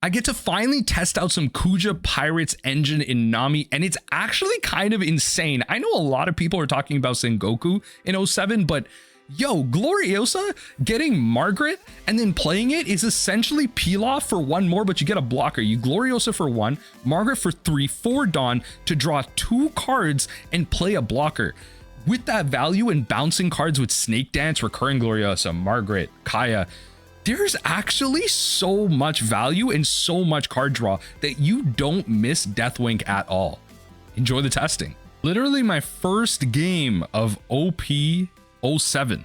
I get to finally test out some Kuja Pirates engine in Nami, and it's actually kind of insane. I know a lot of people are talking about Sengoku in 07, but yo, Gloriosa getting Margaret and then playing it is essentially peel off for one more, but you get a blocker. You Gloriosa for 1, Margaret for 3, 4 Dawn to draw 2 cards and play a blocker. With that value and bouncing cards with Snake Dance, Recurring Gloriosa, Margaret, Kaya, there's actually so much value and so much card draw that you don't miss Deathwink at all. Enjoy the testing. Literally my first game of OP07.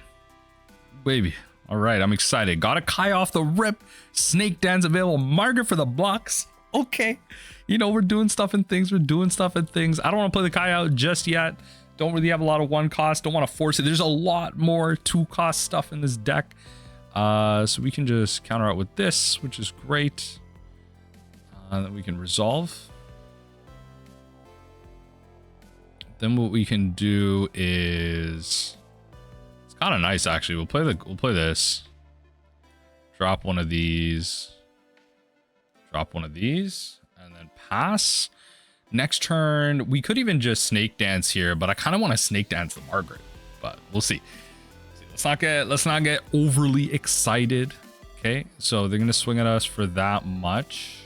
Baby. All right, I'm excited. Got a Kai off the rip. Snake Dance available. Margaret for the blocks. Okay. You know, we're doing stuff and things. I don't want to play the Kai out just yet. Don't really have a lot of 1 cost. Don't want to force it. There's a lot more 2 cost stuff in this deck. So we can just counter out with this, which is great. That we can resolve. Then what we can do is, it's kind of nice actually. We'll play this. Drop one of these. Drop one of these, and then pass. Next turn, we could even just Snake Dance here, but I kind of want to Snake Dance the Margaret. But we'll see. Let's not get overly excited. Okay, so they're gonna swing at us for that much.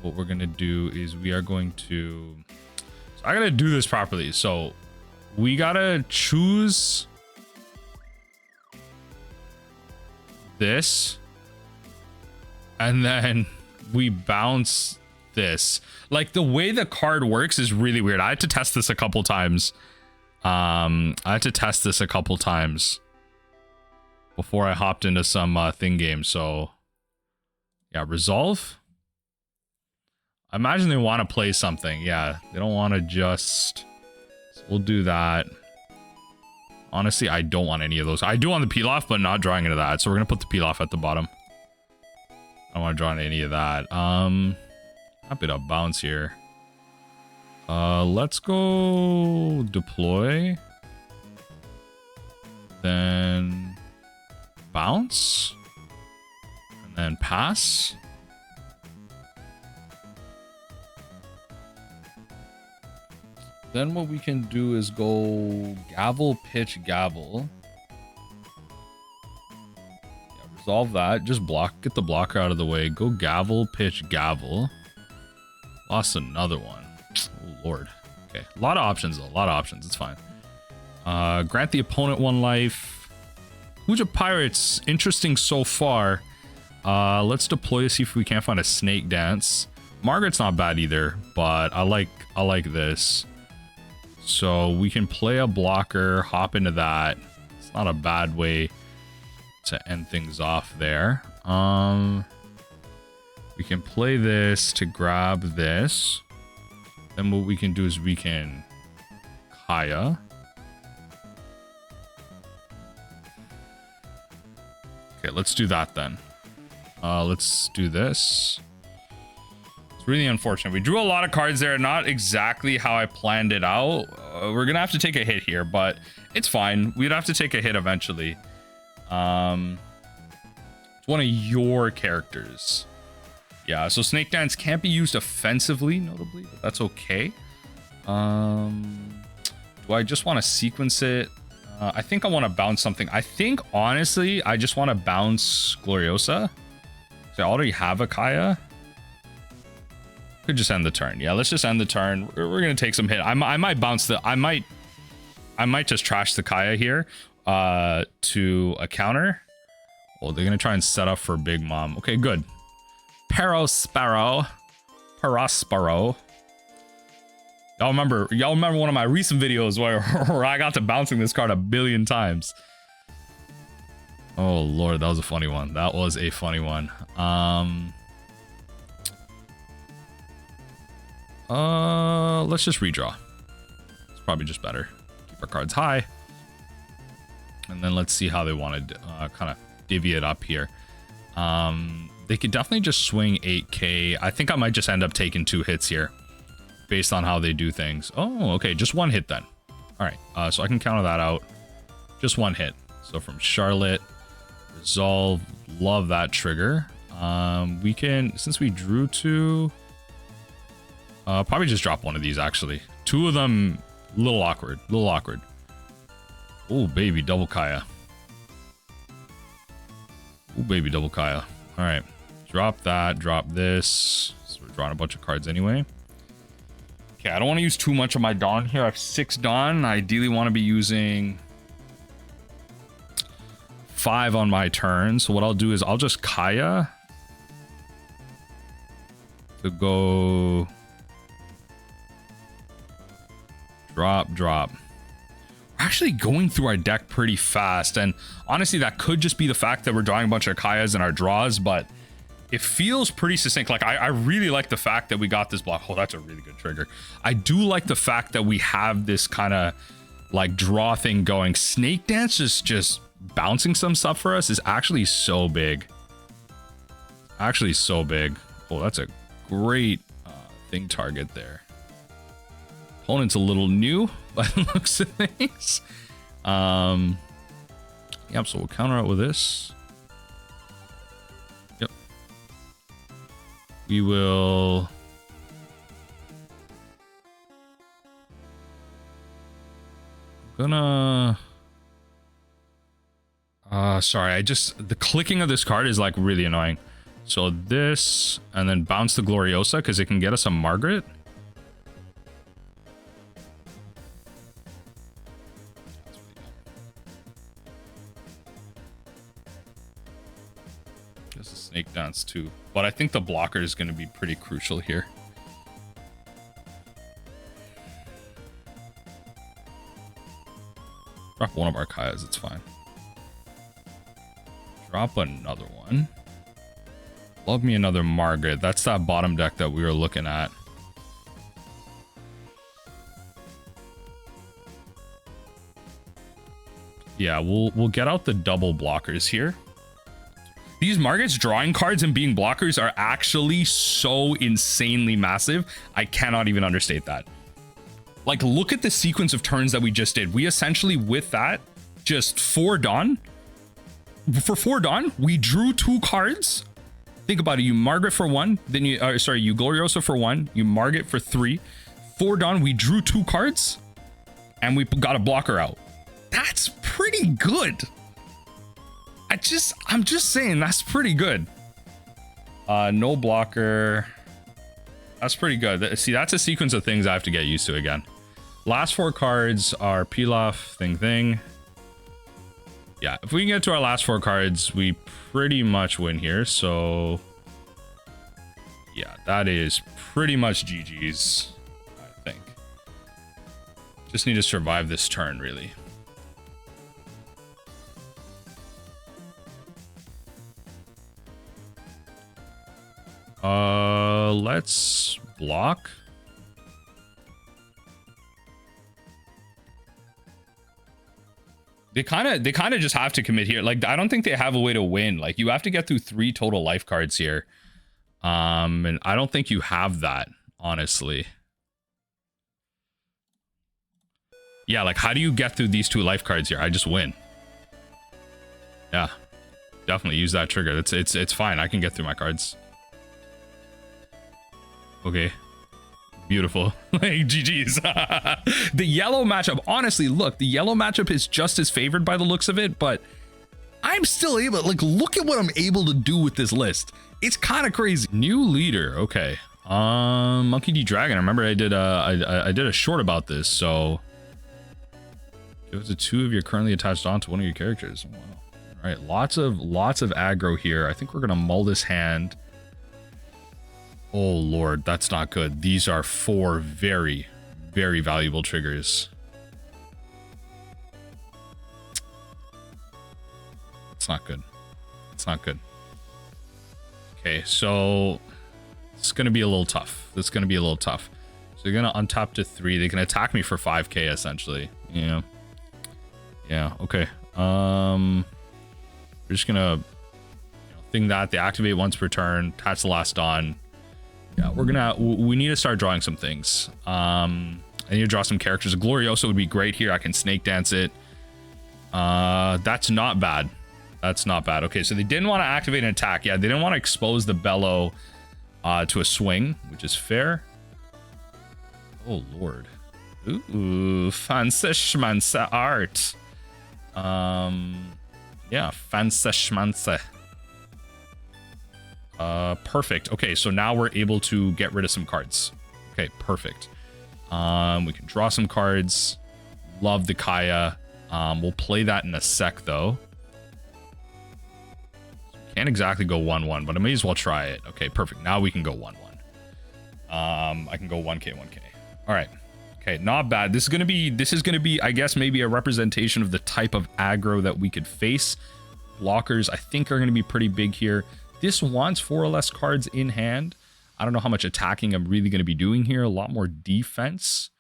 What we're gonna do is we are going to, so I gotta do this properly. So we gotta choose this, and then we bounce this. Like, the way the card works is really weird. I had to test this a couple times. Before I hopped into some thing game. So yeah, resolve. I imagine they want to play something. Yeah, they don't want to just, so we'll do that. Honestly, I don't want any of those. I do want the peel off, but not drawing into that. So we're gonna put the peel off at the bottom. I don't want to draw into any of that. Happy to bounce here. Let's go deploy, then bounce, and then pass. Then what we can do is go gavel, pitch, gavel. Yeah, resolve that. Just block, get the blocker out of the way. Go gavel, pitch, gavel. Lost another one. Oh, Lord. Okay. A lot of options, though. A lot of options. It's fine. Grant the opponent 1 life. Kuja Pirates. Interesting so far. Let's deploy to see if we can't find a Snake Dance. Margaret's not bad either, but I like this. So we can play a blocker, hop into that. It's not a bad way to end things off there. We can play this to grab this. Then what we can do is we can Kaya. Okay, let's do that then. Let's do this. It's really unfortunate. We drew a lot of cards there. Not exactly how I planned it out. We're gonna have to take a hit here, but it's fine. We'd have to take a hit eventually. It's one of your characters. Yeah, so Snake Dance can't be used offensively, notably, but that's okay. Do I just want to sequence it? I think I want to bounce something. I think, honestly, I just want to bounce Gloriosa. So I already have a Kaya. Could just end the turn. Yeah, let's just end the turn. We're going to take some hit. I might bounce the... I might just trash the Kaya here to a counter. Oh, they're going to try and set up for Big Mom. Okay, good. Perosparo. Y'all remember one of my recent videos where I got to bouncing this card 1 billion times. Oh Lord, that was a funny one. Let's just redraw. It's probably just better. Keep our cards high. And then let's see how they want to kind of divvy it up here. They could definitely just swing 8k. I think I might just end up taking 2 hits here based on how they do things. Oh, okay, just 1 hit then. All right, so I can counter that out. Just 1 hit. So from Charlotte, resolve, love that trigger. We can, since we drew two, probably just drop one of these actually. Two of them, a little awkward, Oh, baby, double Kaya. Oh, baby, double Kaya. All right, drop that, drop this. So we're drawing a bunch of cards anyway. Okay, I don't want to use too much of my Dawn here. I have 6 Dawn. I ideally want to be using 5 on my turn. So what I'll do is I'll just Kaya to go drop. We're actually going through our deck pretty fast, and honestly that could just be the fact that we're drawing a bunch of Kayas in our draws, but it feels pretty succinct. Like I really like the fact that we got this block. Oh, that's a really good trigger. I do like the fact that we have this kind of like draw thing going. Snake Dance is just bouncing some stuff for us is actually so big. Oh, that's a great thing target there. Opponent's a little new by the looks of things. Yep, so we'll counter out with this. Yep. We will sorry, the clicking of this card is like really annoying. So this, and then bounce the Gloriosa because it can get us a Margaret. There's a Snake Dance too, but I think the blocker is going to be pretty crucial here. Drop one of our Kayas, it's fine. Drop another one. Love me another Margaret. That's that bottom deck that we were looking at. Yeah, we'll get out the double blockers here. These Margaret's drawing cards and being blockers are actually so insanely massive. I cannot even understate that. Like, look at the sequence of turns that we just did. We essentially, with that, just 4 Dawn. For 4 Dawn, we drew 2 cards. Think about it. You Margaret for 1, then you, you Gloriosa for 1, you Margaret for 3. 4 Dawn, we drew 2 cards, and we got a blocker out. That's pretty good. I'm just saying, that's pretty good. No blocker. That's pretty good. See, that's a sequence of things I have to get used to again. Last 4 cards are Pilaf, thing. Yeah, if we can get to our last 4 cards, we pretty much win here. So, yeah, that is pretty much GG's, I think. Just need to survive this turn, really. Let's block. They kind of just have to commit here. Like, I don't think they have a way to win. Like, you have to get through 3 total life cards here. And I don't think you have that, honestly. Yeah, like, how do you get through these 2 life cards here? I just win. Yeah. Definitely use that trigger. It's fine. I can get through my cards. Okay. Beautiful. Like, GG's. The yellow matchup, honestly, look, the yellow matchup is just as favored by the looks of it, but I'm still able, like, look at what I'm able to do with this list. It's kind of crazy. New leader. Okay. Monkey D Dragon. I remember I did a short about this, so give it to 2 of your currently attached onto one of your characters. Wow. All right, lots of aggro here. I think we're gonna mull this hand. Oh Lord, that's not good. These are 4 very, very valuable triggers. It's not good. It's not good. Okay, so it's gonna be a little tough. So you're gonna untap to 3. They can attack me for 5k essentially. Yeah. Yeah. Okay. We're just gonna thing that they activate once per turn. Attach the last Dawn. Yeah, we need to start drawing some things. I need to draw some characters. A Gloriosa would be great here. I can Snake Dance it. That's not bad. That's not bad. Okay, so they didn't want to activate an attack. Yeah, they didn't want to expose the bellow to a swing, which is fair. Oh, Lord. Ooh, fancy schmancy art. Yeah, fancy schmancy. Perfect. Okay, so now we're able to get rid of some cards. Okay, perfect. We can draw some cards. Love the Kaya. We'll play that in a sec, though. Can't exactly go 1-1, but I may as well try it. Okay, perfect. Now we can go 1-1. I can go 1k, 1k. All right. Okay, not bad. This is gonna be, I guess, maybe a representation of the type of aggro that we could face. Blockers, I think, are gonna be pretty big here. This wants 4 or less cards in hand. I don't know how much attacking I'm really gonna be doing here. A lot more defense,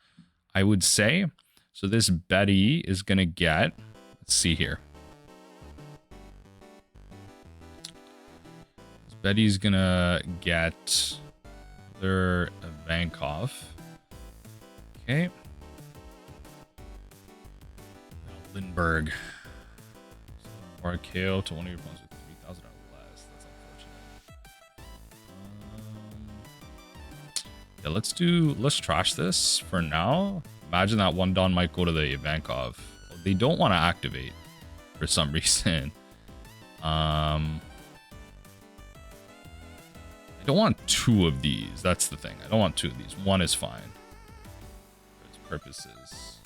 I would say. So this Betty is gonna get, let's see here. Betty's gonna get their Vankov. Okay. Lindbergh. Or a KO to one of your opponents with 3,000 or less. That's unfortunate. Yeah, let's trash this for now. Imagine that one Don might go to the Vankov. They don't want to activate for some reason. I don't want 2 of these. That's the thing. I don't want 2 of these. 1 is fine. For its purposes.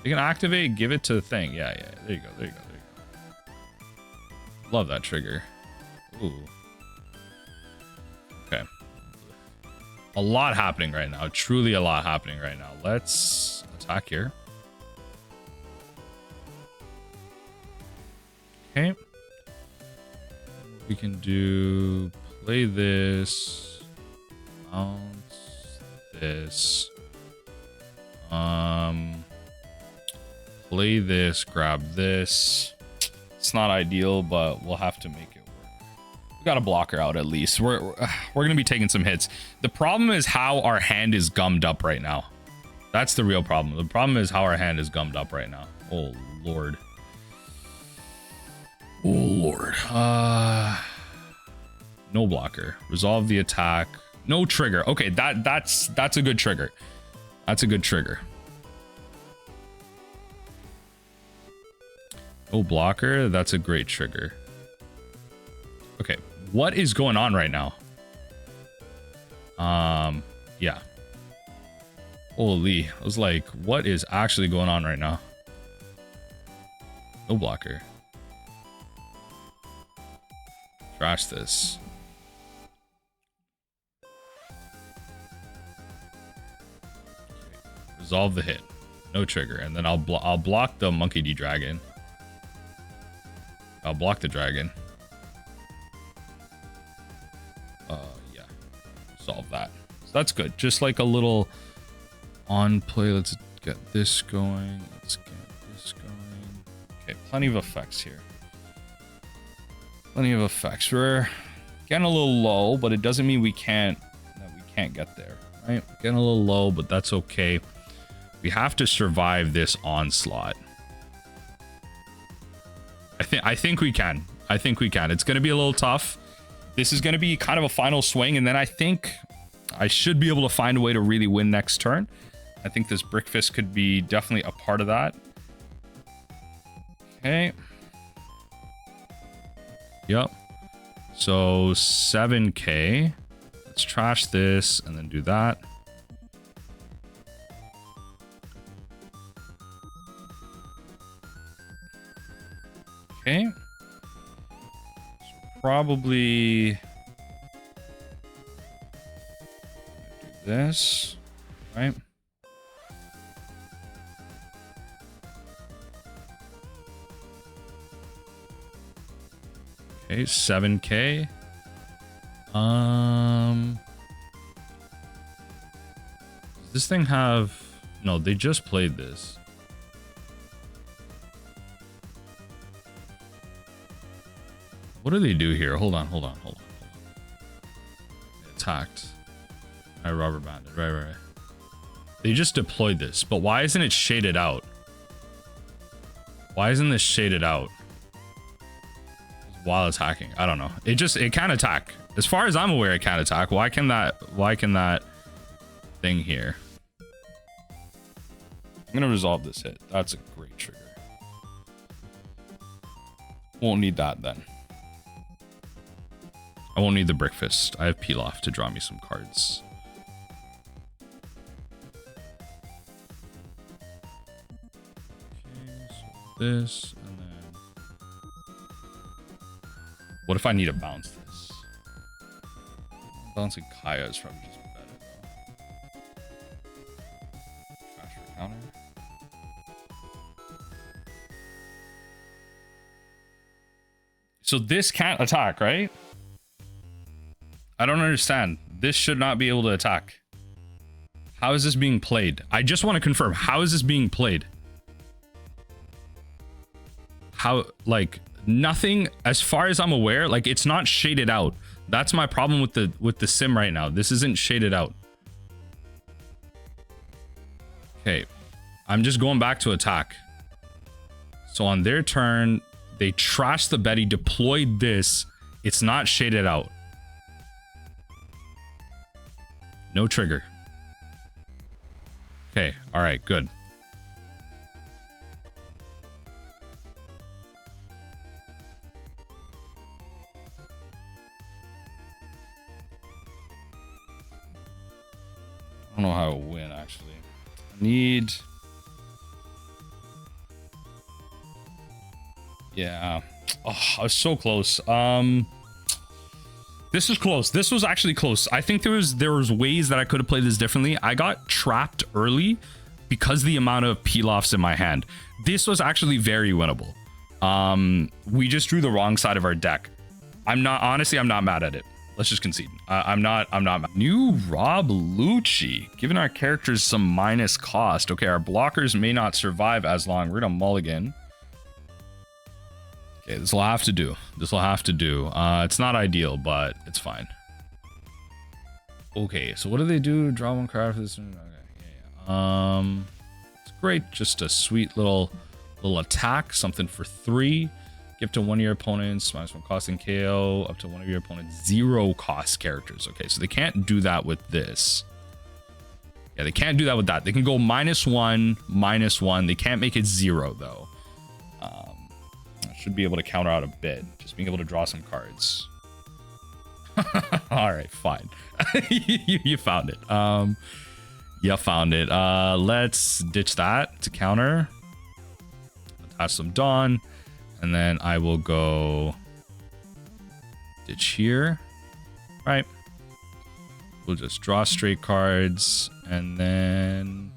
You can activate, give it to the thing. Yeah. There you go. There you go. Love that trigger. Ooh. Okay. A lot happening right now. Truly a lot happening right now. Let's attack here. Okay. We can do... Play this. Bounce this. Play this. Grab this. It's not ideal, but we'll have to make it work. We got a blocker out at least. We're gonna be taking some hits. The problem is how our hand is gummed up right now. That's the real problem. The problem is how our hand is gummed up right now. Oh Lord. Oh Lord. No blocker. Resolve the attack. No trigger. Okay, that's a good trigger. That's a good trigger. No blocker. That's a great trigger. Okay, what is going on right now? Yeah. Holy, I was like, what is actually going on right now? No blocker. Trash this. Resolve the hit. No trigger. And then I'll block the Monkey D Dragon. I'll block the dragon. Yeah. Solve that. So that's good. Just like a little on play. Let's get this going. Let's get this going. Okay, plenty of effects here. Plenty of effects. We're getting a little low, but it doesn't mean we can't get there. Right? Getting a little low, but that's okay. We have to survive this onslaught. I think we can. I think we can. It's going to be a little tough. This is going to be kind of a final swing, and then I think I should be able to find a way to really win next turn. I think this Brick Fist could be definitely a part of that. Okay. Yep. So 7k. Let's trash this and then do that. Okay. So probably do this, right? Okay, 7k. Does this thing have... No, they just played this. What do they do here? Hold on. Attacked. I rubber banded. Right. They just deployed this, but why isn't it shaded out? Why isn't this shaded out? while attacking. I don't know. It can attack. As far as I'm aware, it can attack. Why can that thing here? I'm gonna resolve this hit. That's a great trigger. Won't need that then. I won't need the Brick Fist. I have Peel Off to draw me some cards. Okay, so this, and then... What if I need to bounce this? Bouncing Kaya is probably just better, though. Trash for counter. So this can't attack, right? I don't understand. This should not be able to attack. How is this being played? I just want to confirm. How is this being played? How, like, nothing, as far as I'm aware, like, it's not shaded out. That's my problem with the sim right now. This isn't shaded out. Okay. I'm just going back to attack. So on their turn, they trashed the Betty, deployed this. It's not shaded out. No trigger. Okay, all right, good. I don't know how to win, actually. I need... Yeah. Oh, I was so close. This was close. This was actually close. I think there was ways that I could have played this differently. I got trapped early because of the amount of peel-offs in my hand. This was actually very winnable. We just drew the wrong side of our deck. Honestly, I'm not mad at it. Let's just concede. I'm not mad. New Rob Lucci. Giving our characters some minus cost. Okay, our blockers may not survive as long. We're gonna mulligan. Okay, this will have to do. This will have to do. It's not ideal, but it's fine. Okay, so what do they do? Draw one card for this. Okay, yeah. It's great. Just a sweet little attack. Something for 3. Give to one of your opponents. -1 cost and KO. Up to one of your opponent's 0 cost characters. Okay, so they can't do that with this. Yeah, they can't do that with that. They can go -1, -1. They can't make it 0 though. Should be able to counter out a bit. Just being able to draw some cards. All right, fine. you found it. You found it. Let's ditch that to counter. Attach some Dawn. And then I will go ditch here. All right. We'll just draw straight cards. And then,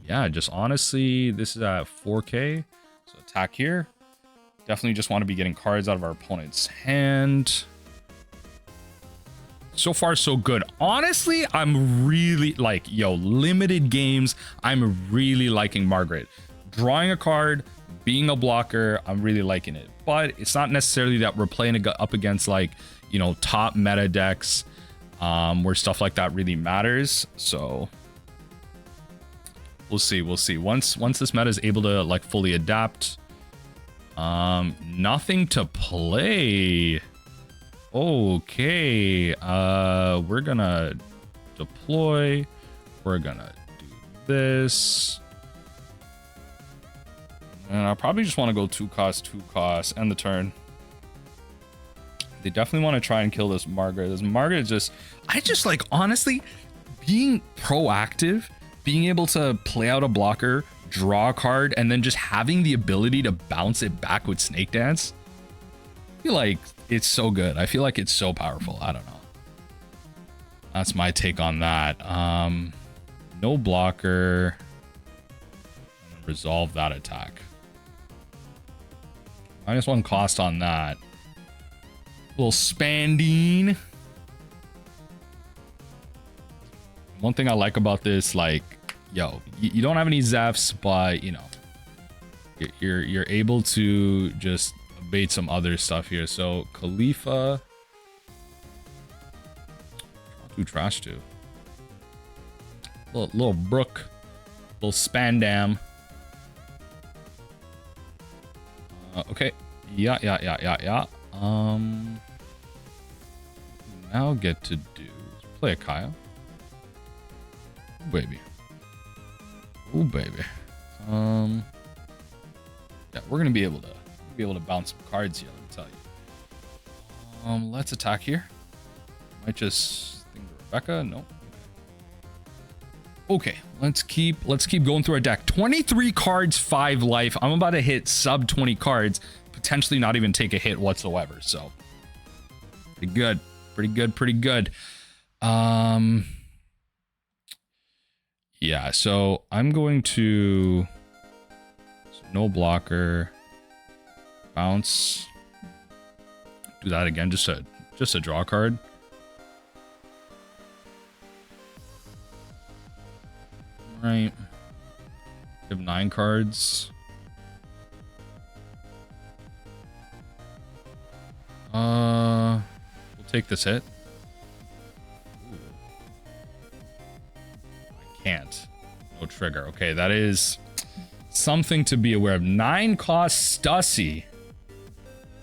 yeah, just honestly, this is at 4K. So attack here. Definitely just want to be getting cards out of our opponent's hand. So far, so good. Honestly, I'm really like, limited games. I'm really liking Margaret. Drawing a card, being a blocker, I'm really liking it. But it's not necessarily that we're playing up against like, top meta decks where stuff like that really matters. So we'll see. We'll see. Once this meta is able to like fully adapt. Nothing to play. Okay. We're gonna deploy. We're gonna do this. And I probably just want to go 2 cost, end the turn. They definitely want to try and kill this Margaret. This Margaret is just, I just like, honestly, being proactive, being able to play out a blocker, draw a card, and then just having the ability to bounce it back with Snake Dance. I feel like it's so good. I feel like it's so powerful. I don't know. That's my take on that. No blocker. Resolve that attack. -1 cost on that. Little Spandine. One thing I like about this, like, you don't have any Zephs, but you're able to just bait some other stuff here. So Khalifa, too trash too. Little Brook, little Spandam. Okay, yeah. Now get to do play a Kaya. Ooh, baby. Oh baby. Yeah, we're gonna be able to bounce some cards here, let me tell you. Let's attack here. Might just think Rebecca. Nope. Okay, let's keep going through our deck. 23 cards, 5 life. I'm about to hit sub 20 cards, potentially not even take a hit whatsoever. So pretty good. Pretty good. Yeah, so I'm going to no blocker, bounce, do that again, just a draw card. Right. We have 9 cards. We'll take this hit. Ooh. I can't. No trigger. Okay, that is something to be aware of. 9 cost Stussy.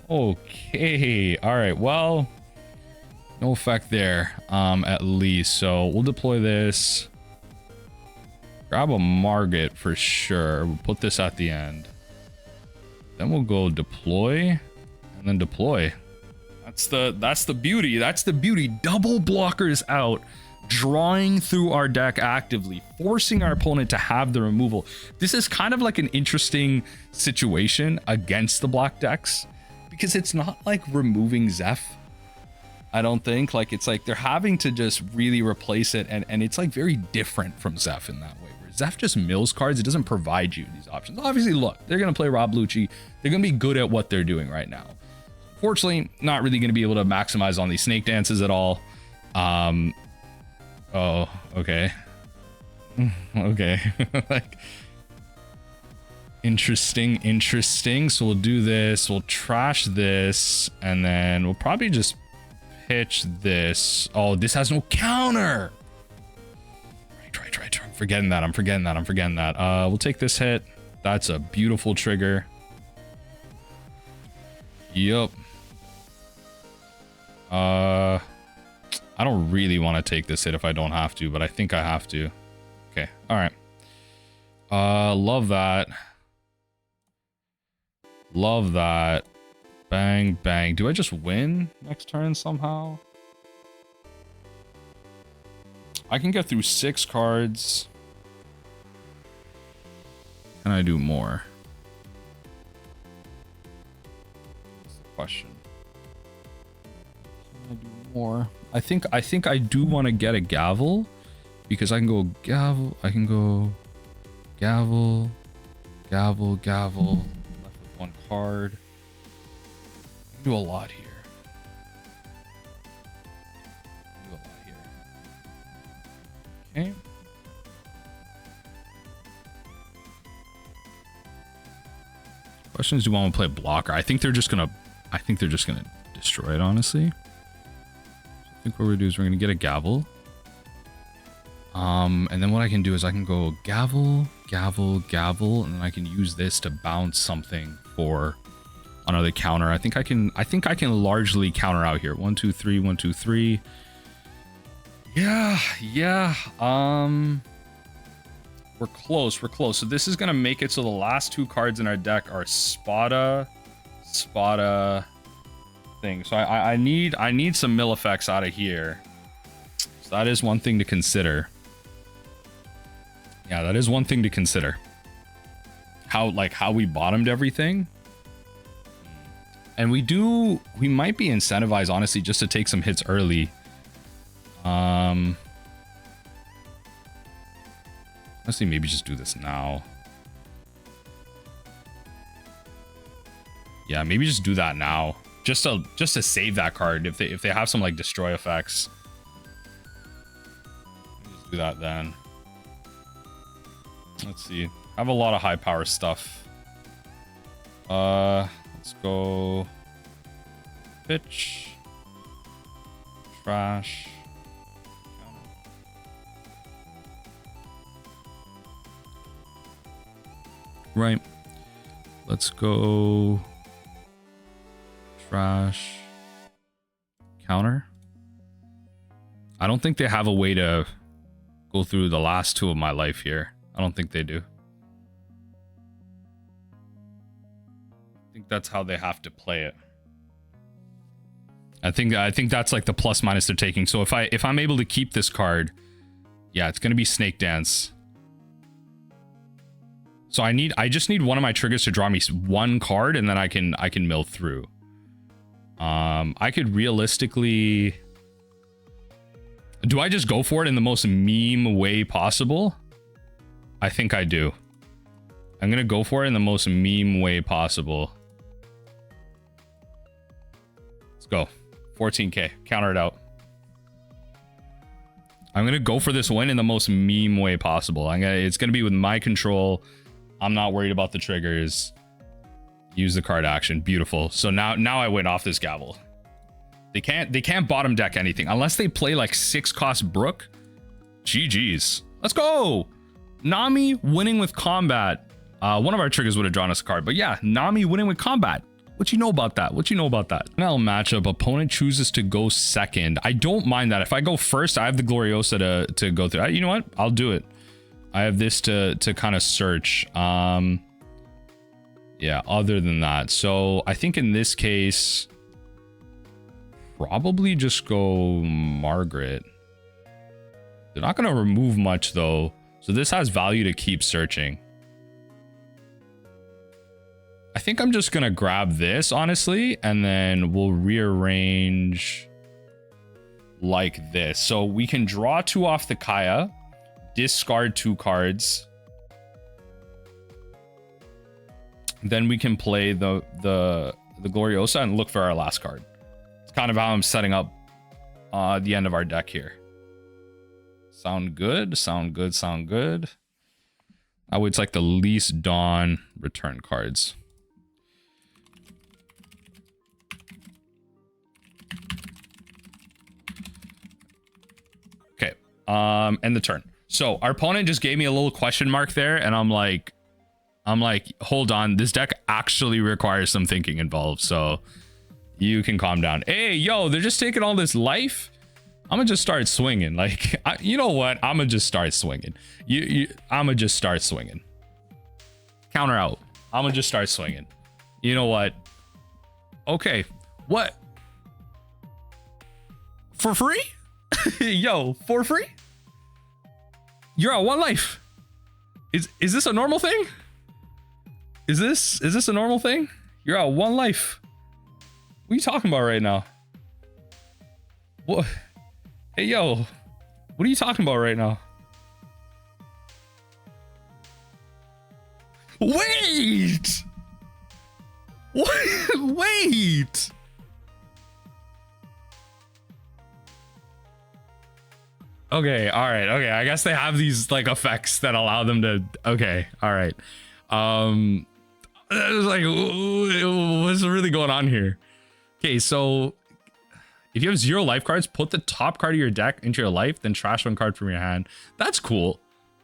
Okay. All right. Well, no effect there, at least. So we'll deploy this. Grab a Margit for sure. We'll put this at the end. Then we'll go deploy and then deploy. That's the beauty. That's the beauty. Double blockers out, drawing through our deck actively, forcing our opponent to have the removal. This is kind of like an interesting situation against the black decks because it's not like removing Zeph. I don't think like it's like they're having to just really replace it, and it's like very different from Zeph in that way. Where Zeph just mills cards, it doesn't provide you these options. Obviously, look, they're gonna play Rob Lucci. They're gonna be good at what they're doing right now. Fortunately, not really gonna be able to maximize on these snake dances at all. Oh, okay. Okay. Like interesting. So we'll do this, we'll trash this, and then we'll probably just pitch this. Oh, this has no counter. Right. I'm forgetting that. We'll take this hit. That's a beautiful trigger. Yup. I don't really want to take this hit if I don't have to, but I think I have to. Okay. All right. Love that. Bang. Do I just win next turn somehow? I can get through 6 cards. Can I do more? That's the question. Can I do more? I think I do want to get a gavel because I can go gavel. I can go gavel. Left with 1 card. I can do a lot here. Okay. Question is, do I want to play a blocker? I think they're just gonna destroy it, honestly. I think what we're gonna do is we're gonna get a gavel. And then what I can do is I can go gavel, and then I can use this to bounce something for another counter. I think I can largely counter out here. 1, 2, 3, 1, 2, 3. Yeah. We're close. So this is gonna make it so the last 2 cards in our deck are Spada thing. So I need some mill effects out of here. So that is one thing to consider. Yeah, that is one thing to consider. How we bottomed everything. And we might be incentivized, honestly, just to take some hits early. Honestly, maybe just do this now. Yeah, maybe just do that now. Just to save that card if they have some like destroy effects. Just do that then. Let's see. I have a lot of high power stuff. Let's go pitch. Trash. Right. Let's go Trash. Counter. I don't think they have a way to go through the last two of my life here. I don't think they do. I think that's how they have to play it. I think that's like the plus minus they're taking. So if I'm able to keep this card, yeah, it's gonna be Snake Dance. So I just need one of my triggers to draw me one card, and then I can mill through. I could realistically, do I just go for it in the most meme way possible? I think I do. I'm gonna go for it in the most meme way possible. Let's go. 14k. Counter it out. I'm gonna go for this win in the most meme way possible. It's gonna be with my control. I'm not worried about the triggers. Use the card action. Beautiful. So now I win off this gavel. They can't bottom deck anything unless they play like 6-cost Brook. GG's. Let's go. Nami winning with combat. One of our triggers would have drawn us a card, but yeah, Nami winning with combat. What you know about that? What you know about that? Enel matchup. Opponent chooses to go second. I don't mind that. If I go first, I have the Gloriosa to go through. You know what? I'll do it. I have this to kind of search. Yeah, other than that. So I think in this case, probably just go Margaret. They're not going to remove much though. So this has value to keep searching. I think I'm just going to grab this, honestly, and then we'll rearrange like this. So we can draw 2 off the Kaya, discard 2 cards. Then we can play the Gloriosa and look for our last card. It's kind of how I'm setting up the end of our deck here. Sound good? Sound good? Sound good? I would like the least Dawn return cards. Okay. End the turn. So our opponent just gave me a little question mark there, and I'm like, hold on, this deck actually requires some thinking involved, so you can calm down. Hey, yo, they're just taking all this life. I'm gonna just start swinging. Like, you know what? I'm gonna just start swinging. I'm gonna just start swinging. Counter out. I'm gonna just start swinging. You know what? Okay. What? For free? Yo, for free? You're at 1 life. Is this a normal thing? Is this a normal thing? You're at 1 life. What are you talking about right now? What? Hey, yo. What are you talking about right now? Wait! What? Wait! Okay, all right, okay. I guess they have these like effects that allow them to. Okay, all right. It was like, what's really going on here? Okay, so if you have 0 life cards, put the top card of your deck into your life, then trash 1 card from your hand. That's cool.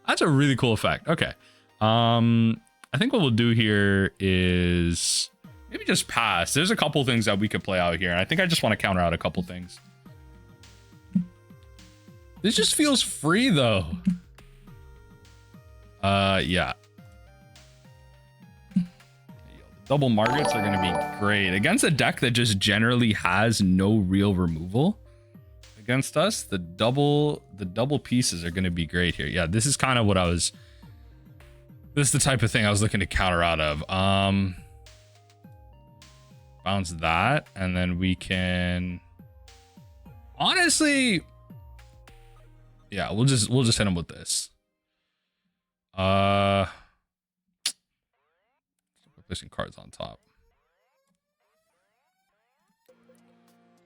That's a really cool effect. Okay. I think what we'll do here is maybe just pass. There's a couple things that we could play out here, and I think I just want to counter out a couple things. This just feels free though. Yeah. Double Margarets are going to be great against a deck that just generally has no real removal. Against us, the double pieces are going to be great here. Yeah, this is kind of what I was. This is the type of thing I was looking to counter out of. Bounce that, and then we can. Honestly, yeah, we'll just hit him with this. Placing cards on top.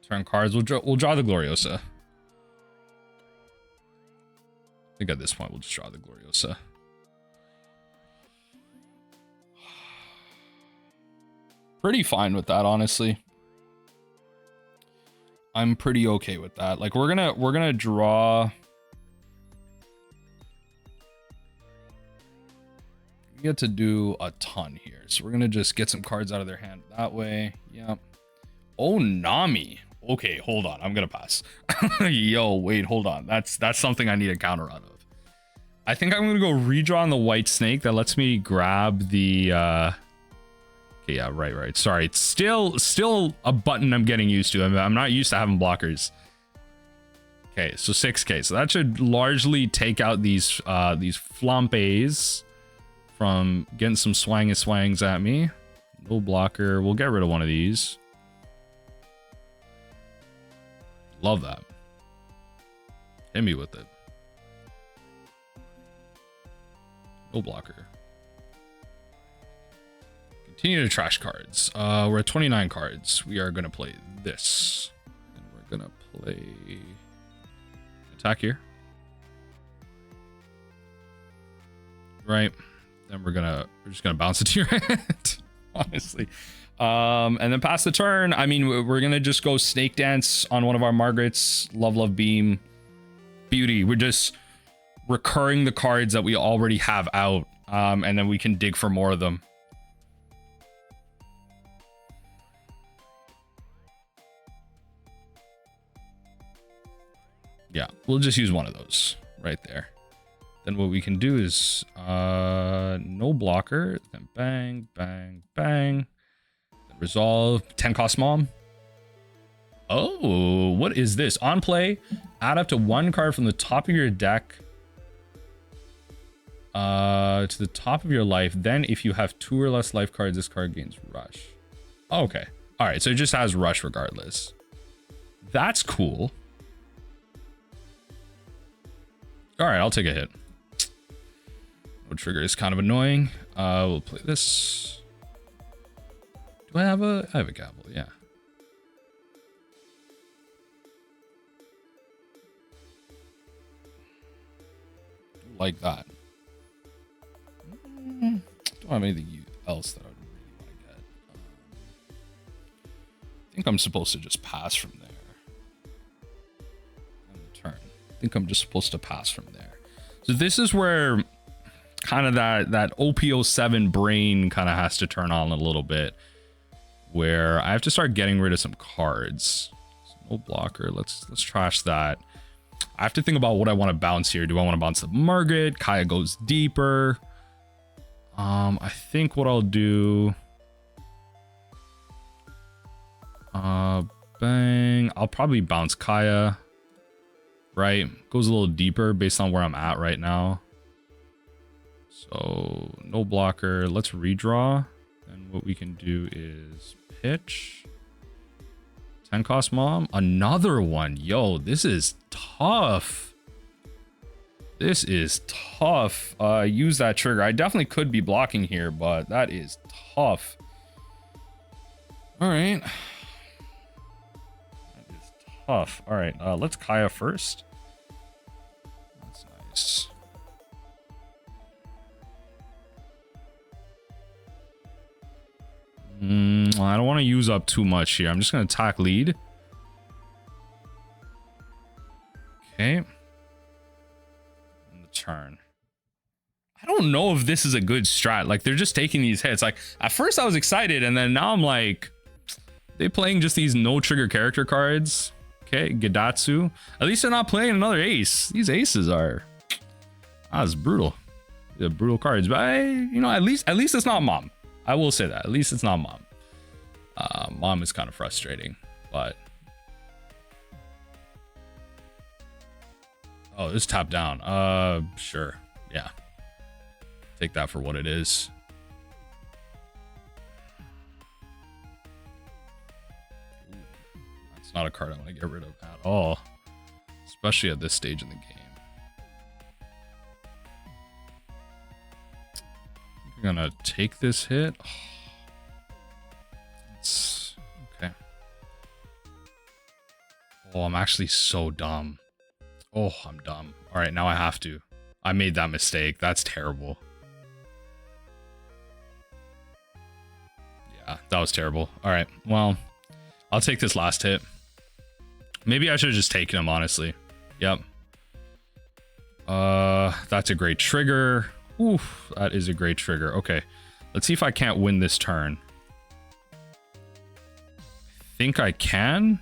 Turn cards. We'll draw the Gloriosa. I think at this point we'll just draw the Gloriosa. Pretty fine with that, honestly. I'm pretty okay with that. Like we're gonna draw. We get to do a ton here, so we're gonna just get some cards out of their hand that way. Yep. Oh, Nami. Okay, hold on. I'm gonna pass. Yo, wait, hold on. That's something I need a counter out of. I think I'm gonna go redraw on the white snake. That lets me grab the okay, yeah, right. Sorry, it's still a button I'm getting used to. I'm not used to having blockers. Okay, so 6k. So that should largely take out these flampes from getting some swangs at me. No blocker. We'll get rid of one of these. Love that. Hit me with it. No blocker. Continue to trash cards. We're at 29 cards. We are gonna play this. And we're gonna play attack here. Right. Then we're just gonna bounce it to your hand. Honestly. And then pass the turn. I mean, we're gonna just go snake dance on one of our Margarets. Love beam. Beauty. We're just recurring the cards that we already have out. And then we can dig for more of them. Yeah, we'll just use one of those right there. Then what we can do is no blocker, then bang, bang, bang. Then resolve, 10 cost mom. Oh, what is this? On play, add up to 1 card from the top of your deck to the top of your life. Then if you have 2 or less life cards, this card gains rush. Oh, okay. All right, so it just has rush regardless. That's cool. All right, I'll take a hit. No trigger is kind of annoying. We'll play this. Do I have a gavel? Yeah. Like that. Don't have anything else that I would really want to get. I think I'm supposed to just pass from there. On the turn. I think I'm just supposed to pass from there. So this is where kind of that OP07 brain kind of has to turn on a little bit, where I have to start getting rid of some cards. So no blocker. Let's trash that. I have to think about what I want to bounce here. Do I want to bounce the Margaret? Kaya goes deeper. I think what I'll do. Bang. I'll probably bounce Kaya. Right, goes a little deeper based on where I'm at right now. So no blocker. Let's redraw. And what we can do is pitch. 10 cost mom. Another one. Yo, this is tough. This is tough. Use that trigger. I definitely could be blocking here, but that is tough. All right. That is tough. All right, let's Kaya first. That's nice. I don't want to use up too much here. I'm just going to attack lead. Okay. And the turn. I don't know if this is a good strat. Like, they're just taking these hits. Like, at first I was excited, and then now I'm like, they playing just these no trigger character cards. Okay, Gadatsu. At least they're not playing another ace. These aces are... that's brutal. They're brutal cards. But you know, at least it's not mom. I will say that. At least it's not mom. Mom is kind of frustrating, but... oh, this tap down. Sure. Yeah. Take that for what it is. Ooh, that's not a card I want to get rid of at all. Especially at this stage in the game. I'm gonna take this hit. It's okay. Oh, I'm actually so dumb. Oh, I'm dumb. All right, now I have to. I made that mistake. That's terrible. Yeah, that was terrible. All right, well, I'll take this last hit. Maybe I should have just taken him, honestly. Yep. That's a great trigger. Oof, that is a great trigger. Okay, let's see if I can't win this turn. I think I can.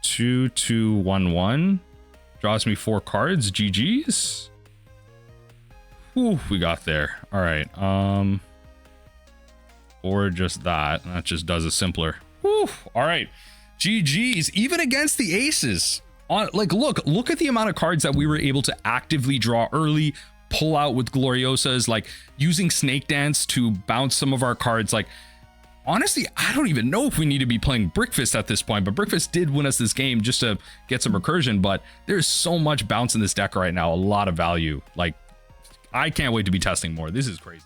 2-2-1-1. Draws me 4 cards. GG's. Whew, we got there. All right. Or just that. That just does it simpler. Whew. All right. GG's. Even against the aces. Like, look at the amount of cards that we were able to actively draw early, pull out with Gloriosas, like using Snake Dance to bounce some of our cards. Like, honestly, I don't even know if we need to be playing Brickfist at this point, but Brickfist did win us this game just to get some recursion. But there's so much bounce in this deck right now, a lot of value. Like, I can't wait to be testing more. This is crazy.